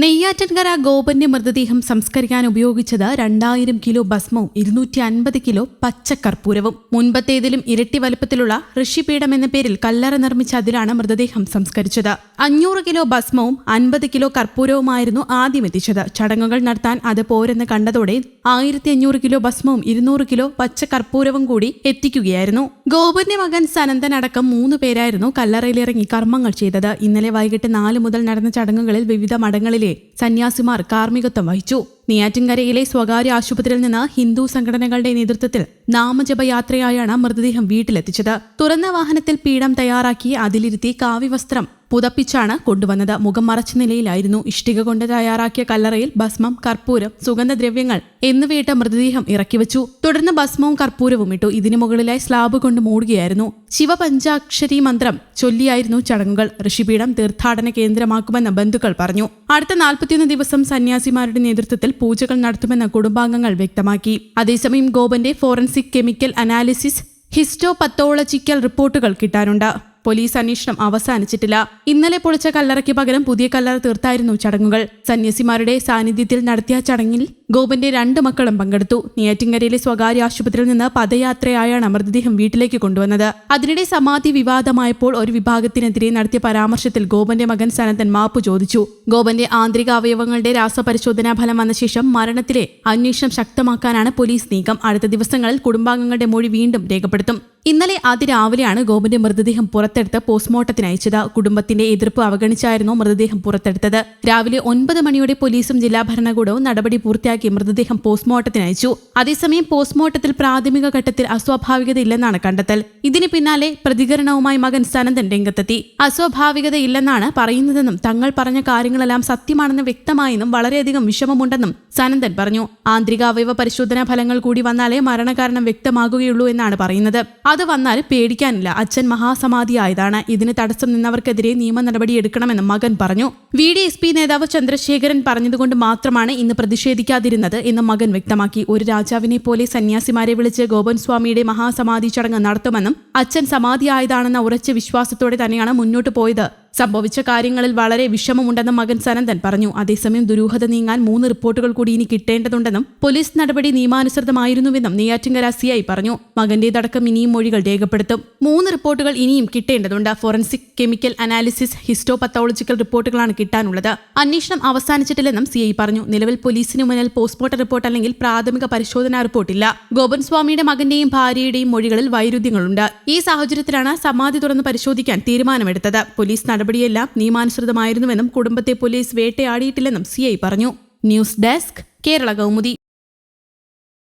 നെയ്യാറ്റിൻകര ഗോപന്റെ മൃതദേഹം സംസ്കരിക്കാൻ ഉപയോഗിച്ചത് 2000 കിലോ ഭസ്മവും 250 കിലോ പച്ചക്കർപ്പൂരവും. മുൻപത്തേതിലും ഇരട്ടി വലുപ്പത്തിലുള്ള ഋഷിപീഠം എന്ന പേരിൽ കല്ലറ നിർമ്മിച്ച അതിലാണ് മൃതദേഹം സംസ്കരിച്ചത്. 500 കിലോ ഭസ്മവും 50 കിലോ കർപ്പൂരവുമായിരുന്നു ആദ്യം എത്തിച്ചത്. ചടങ്ങുകൾ നടത്താൻ അത് പോരെന്ന് കണ്ടതോടെ 1500 കിലോ ഭസ്മവും 200 കിലോ പച്ചക്കർപ്പൂരവും കൂടി എത്തിക്കുകയായിരുന്നു. ഗോപന്റെ മകൻ സനന്ദൻ അടക്കം 3 പേരായിരുന്നു കല്ലറയിലിറങ്ങി കർമ്മങ്ങൾ ചെയ്തത്. ഇന്നലെ വൈകിട്ട് 4 മുതൽ നടന്ന ചടങ്ങുകളിൽ വിവിധ മഠങ്ങളിലെ സന്യാസിമാർ കാർമ്മികത്വം വഹിച്ചു. നെയ്യാറ്റിൻകരയിലെ സ്വകാര്യ ആശുപത്രിയിൽ നിന്ന് ഹിന്ദു സംഘടനകളുടെ നേതൃത്വത്തിൽ നാമജപയാത്രയായാണ് മൃതദേഹം വീട്ടിലെത്തിച്ചത്. തുറന്ന വാഹനത്തിൽ പീഠം തയ്യാറാക്കി അതിലിരുത്തി കാവ്യവസ്ത്രം പുതപ്പിച്ചാണ് കൊണ്ടുവന്നത്. മുഖം മറച്ച നിലയിലായിരുന്നു. ഇഷ്ടിക കൊണ്ട് തയ്യാറാക്കിയ കല്ലറയിൽ ഭസ്മം, കർപ്പൂരം, സുഗന്ധദ്രവ്യങ്ങൾ എന്നിവയിട്ട് മൃതദേഹം ഇറക്കിവെച്ചു. തുടർന്ന് ഭസ്മവും കർപ്പൂരവും ഇട്ടു. ഇതിനു മുകളിലായി സ്ലാബ് കൊണ്ട് മൂടുകയായിരുന്നു. ശിവപഞ്ചാക്ഷരി മന്ത്രം ചൊല്ലിയായിരുന്നു ചടങ്ങുകൾ. ഋഷിപീഠം തീർത്ഥാടന കേന്ദ്രമാക്കുമെന്ന് ബന്ധുക്കൾ പറഞ്ഞു. അടുത്ത 41 ദിവസം സന്യാസിമാരുടെ നേതൃത്വത്തിൽ പൂജകൾ നടത്തുമെന്ന് കുടുംബാംഗങ്ങൾ വ്യക്തമാക്കി. അതേസമയം ഗോപന്റെ ഫോറൻസിക് കെമിക്കൽ അനാലിസിസ്, ഹിസ്റ്റോപത്തോളജിക്കൽ റിപ്പോർട്ടുകൾ കിട്ടാനുണ്ട്. പോലീസ് അന്വേഷണം അവസാനിച്ചിട്ടില്ല. ഇന്നലെ പൊളിച്ച കല്ലറയ്ക്ക് പകരം പുതിയ കല്ലറ തീർത്തായിരുന്നു ചടങ്ങുകൾ. സന്യാസിമാരുടെ സാന്നിധ്യത്തിൽ നടത്തിയ ചടങ്ങിൽ ഗോപന്റെ 2 മക്കളും പങ്കെടുത്തു. നെയ്യാറ്റിൻകരയിലെ സ്വകാര്യ ആശുപത്രിയിൽ നിന്ന് പദയാത്രയായാണ് മൃതദേഹം വീട്ടിലേക്ക് കൊണ്ടുവന്നത്. അതിനിടെ സമാധി വിവാദമായപ്പോൾ ഒരു വിഭാഗത്തിനെതിരെ നടത്തിയ പരാമർശത്തിൽ ഗോപന്റെ മകൻ സനന്ദൻ മാപ്പ് ചോദിച്ചു. ഗോപന്റെ ആന്തരിക അവയവങ്ങളുടെ രാസപരിശോധനാ ഫലം വന്ന ശേഷം മരണത്തിലെ അന്വേഷണം ശക്തമാക്കാനാണ് പോലീസ് നീക്കം. അടുത്ത ദിവസങ്ങളിൽ കുടുംബാംഗങ്ങളുടെ മൊഴി വീണ്ടും രേഖപ്പെടുത്തും. ഇന്നലെ അതിരാവിലെയാണ് ഗോപന്റെ മൃതദേഹം പുറത്തെടുത്ത് പോസ്റ്റ്മോർട്ടത്തിന് അയച്ചത്. കുടുംബത്തിന്റെ എതിർപ്പ് അവഗണിച്ചായിരുന്നു മൃതദേഹം പുറത്തെടുത്തത്. രാവിലെ 9 മണിയോടെ പോലീസും ജില്ലാ ഭരണകൂടവും നടപടി പൂർത്തിയാക്കി മൃതദേഹം പോസ്റ്റ്മോർട്ടത്തിന് അയച്ചു. അതേസമയം പോസ്റ്റ്മോർട്ടത്തിൽ പ്രാഥമിക ഘട്ടത്തിൽ അസ്വാഭാവികതയില്ലെന്നാണ് കണ്ടെത്തൽ. ഇതിന് പിന്നാലെ പ്രതികരണവുമായി മകൻ സനന്ദൻ രംഗത്തെത്തി. അസ്വാഭാവികതയില്ലെന്നാണ് പറയുന്നതെന്നും തങ്ങൾ പറഞ്ഞ കാര്യങ്ങളെല്ലാം സത്യമാണെന്ന് വ്യക്തമായെന്നും വളരെയധികം വിഷമമുണ്ടെന്നും സനന്ദൻ പറഞ്ഞു. ആന്തരിക അവയവ പരിശോധനാ ഫലങ്ങൾ കൂടി വന്നാലേ മരണകാരണം വ്യക്തമാകുകയുള്ളൂ എന്നാണ് പറയുന്നത്. അത് വന്നാൽ പേടിക്കാനില്ല. അച്ഛൻ മഹാസമാധിയായതാണ്. ഇതിന് തടസ്സം നിന്നവർക്കെതിരെ നിയമ നടപടി എടുക്കണമെന്നും മകൻ പറഞ്ഞു. VDSP നേതാവ് ചന്ദ്രശേഖരൻ പറഞ്ഞതുകൊണ്ട് മാത്രമാണ് ഇന്ന് പ്രതിഷേധിക്കാതിരുന്നത് എന്ന് മകൻ വ്യക്തമാക്കി. ഒരു രാജാവിനെ പോലെ സന്യാസിമാരെ വിളിച്ച് ഗോപൻ സ്വാമിയുടെ മഹാസമാധി ചടങ്ങ് നടത്തുമെന്നും അച്ഛൻ സമാധിയായതാണെന്ന ഉറച്ച വിശ്വാസത്തോടെ തന്നെയാണ് മുന്നോട്ട് പോയത്. സംഭവിച്ച കാര്യങ്ങളിൽ വളരെ വിഷമമുണ്ടെന്നും മകൻ സനന്ദൻ പറഞ്ഞു. അതേസമയം ദുരൂഹത നീങ്ങാൻ 3 റിപ്പോർട്ടുകൾ കൂടി ഇനി കിട്ടേണ്ടതുണ്ടെന്നും പോലീസ് നടപടി നിയമാനുസൃതമായിരുന്നുവെന്നും നെയ്യാറ്റിൻകര CI പറഞ്ഞു. മകന്റേതടക്കം ഇനിയും മൊഴികൾ രേഖപ്പെടുത്തും. 3 റിപ്പോർട്ടുകൾ ഇനിയും കിട്ടേണ്ടതുണ്ട്. ഫോറൻസിക് കെമിക്കൽ അനാലിസിസ്, ഹിസ്റ്റോപത്തോളജിക്കൽ റിപ്പോർട്ടുകളാണ് കിട്ടാനുള്ളത്. അന്വേഷണം അവസാനിച്ചിട്ടില്ലെന്നും CI പറഞ്ഞു. നിലവിൽ പോലീസിന് മുന്നിൽ പോസ്റ്റ്മോർട്ടം റിപ്പോർട്ട് അല്ലെങ്കിൽ പ്രാഥമിക പരിശോധനാ റിപ്പോർട്ടില്ല. ഗോപൻ സ്വാമിയുടെ മകന്റെയും ഭാര്യയുടെയും മൊഴികളിൽ വൈരുദ്ധ്യങ്ങളുണ്ട്. ഈ സാഹചര്യത്തിലാണ് സമാധി തുറന്ന് പരിശോധിക്കാൻ തീരുമാനമെടുത്തത്. പോലീസ് നടപടിയെല്ലാം നിയമാനുസൃതമായിരുന്നുവെന്നും കുടുംബത്തെ പോലീസ് വേട്ടയാടിയിട്ടില്ലെന്നും CI പറഞ്ഞു. News desk, Kerala Kaumudi.